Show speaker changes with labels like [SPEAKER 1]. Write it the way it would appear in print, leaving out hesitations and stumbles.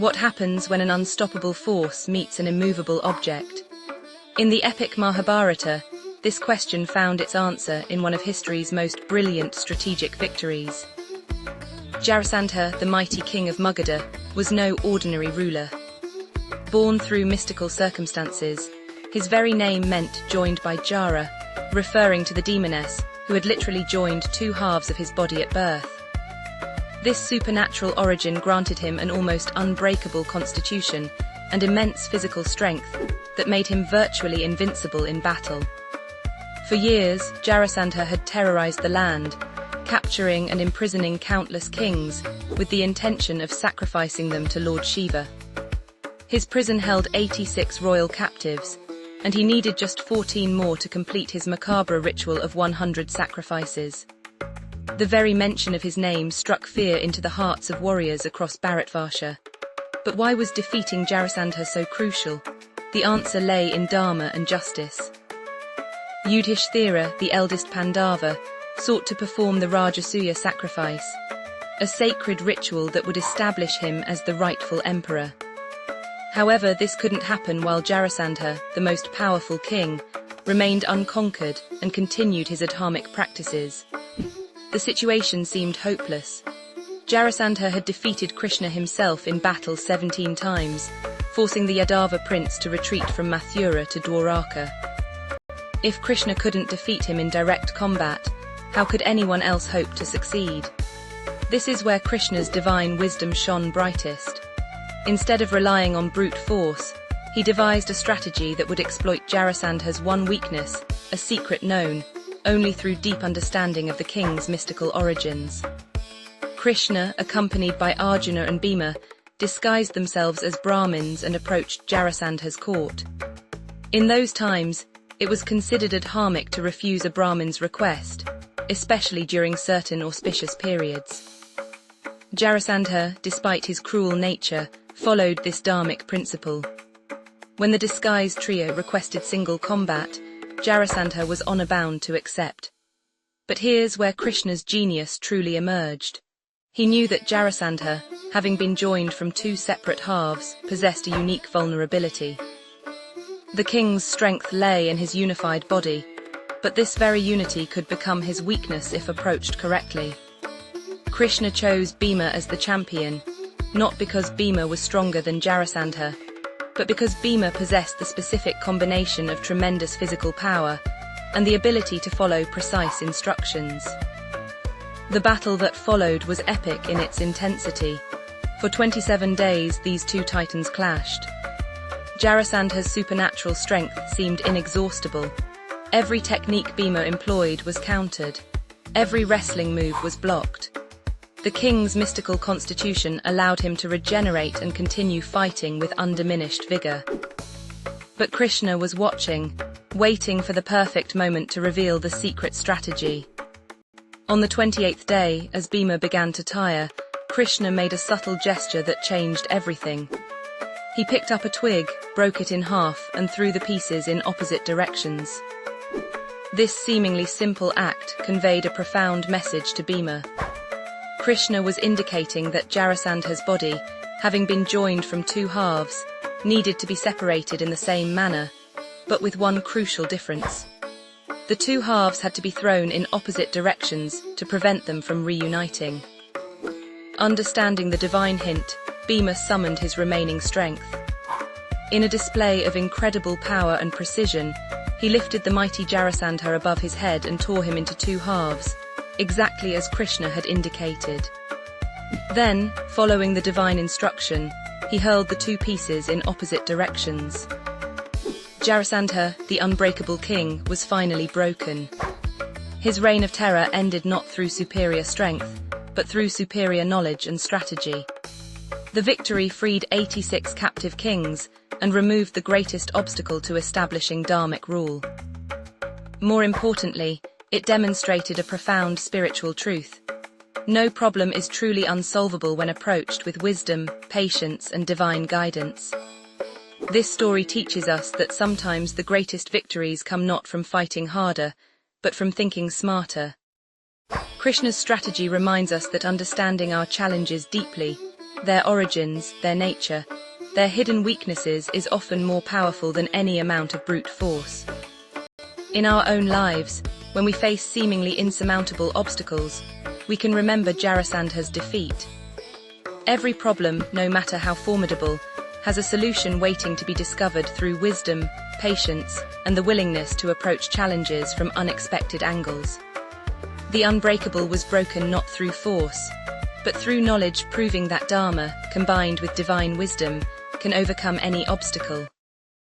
[SPEAKER 1] What happens when an unstoppable force meets an immovable object? In the epic Mahabharata, this question found its answer in one of history's most brilliant strategic victories. Jarasandha, the mighty king of Magadha, was no ordinary ruler. Born through mystical circumstances, his very name meant joined by Jara, referring to the demoness who had literally joined two halves of his body at birth. This supernatural origin granted him an almost unbreakable constitution and immense physical strength that made him virtually invincible in battle. For years, Jarasandha had terrorized the land, capturing and imprisoning countless kings with the intention of sacrificing them to Lord Shiva. His prison held 86 royal captives, and he needed just 14 more to complete his macabre ritual of 100 sacrifices. The very mention of his name struck fear into the hearts of warriors across Bharatvarsha. But why was defeating Jarasandha so crucial? The answer lay in dharma and justice. Yudhishthira, the eldest Pandava, sought to perform the Rajasuya sacrifice, a sacred ritual that would establish him as the rightful emperor. However, this couldn't happen while Jarasandha, the most powerful king, remained unconquered and continued his adharmic practices. The situation seemed hopeless. Jarasandha had defeated Krishna himself in battle 17 times, forcing the Yadava prince to retreat from Mathura to Dwaraka. If Krishna couldn't defeat him in direct combat, how could anyone else hope to succeed? This is where Krishna's divine wisdom shone brightest. Instead of relying on brute force, he devised a strategy that would exploit Jarasandha's one weakness, a secret known only through deep understanding of the king's mystical origins. Krishna, accompanied by Arjuna and Bhima, disguised themselves as Brahmins and approached Jarasandha's court. In those times, it was considered adharmic to refuse a Brahmin's request, especially during certain auspicious periods. Jarasandha, despite his cruel nature, followed this dharmic principle. When the disguised trio requested single combat, Jarasandha was honor bound to accept. But here's where Krishna's genius truly emerged. He knew that Jarasandha, having been joined from two separate halves, possessed a unique vulnerability. The king's strength lay in his unified body, but this very unity could become his weakness if approached correctly. Krishna chose Bhima as the champion, not because Bhima was stronger than Jarasandha, but because Bhima possessed the specific combination of tremendous physical power and the ability to follow precise instructions. The battle that followed was epic in its intensity. For 27 days, these two titans clashed. Jarasandha's supernatural strength seemed inexhaustible. Every technique Bhima employed was countered. Every wrestling move was blocked. The king's mystical constitution allowed him to regenerate and continue fighting with undiminished vigor. But Krishna was watching, waiting for the perfect moment to reveal the secret strategy. On the 28th day, as Bhima began to tire, Krishna made a subtle gesture that changed everything. He picked up a twig, broke it in half, and threw the pieces in opposite directions. This seemingly simple act conveyed a profound message to Bhima. Krishna was indicating that Jarasandha's body, having been joined from two halves, needed to be separated in the same manner, but with one crucial difference. The two halves had to be thrown in opposite directions to prevent them from reuniting. Understanding the divine hint, Bhima summoned his remaining strength. In a display of incredible power and precision, he lifted the mighty Jarasandha above his head and tore him into two halves, exactly as Krishna had indicated. Then, following the divine instruction, he hurled the two pieces in opposite directions. Jarasandha, the unbreakable king, was finally broken. His reign of terror ended not through superior strength, but through superior knowledge and strategy. The victory freed 86 captive kings and removed the greatest obstacle to establishing dharmic rule. More importantly, it demonstrated a profound spiritual truth. No problem is truly unsolvable when approached with wisdom, patience, and divine guidance. This story teaches us that sometimes the greatest victories come not from fighting harder, but from thinking smarter. Krishna's strategy reminds us that understanding our challenges deeply, Their origins, their nature, their hidden weaknesses is often more powerful than any amount of brute force. In our own lives, when we face seemingly insurmountable obstacles, we can remember Jarasandha's defeat. Every problem, no matter how formidable, has a solution waiting to be discovered through wisdom, patience, and the willingness to approach challenges from unexpected angles. The Unbreakable was broken not through force, but through knowledge, proving that Dharma, combined with divine wisdom, can overcome any obstacle.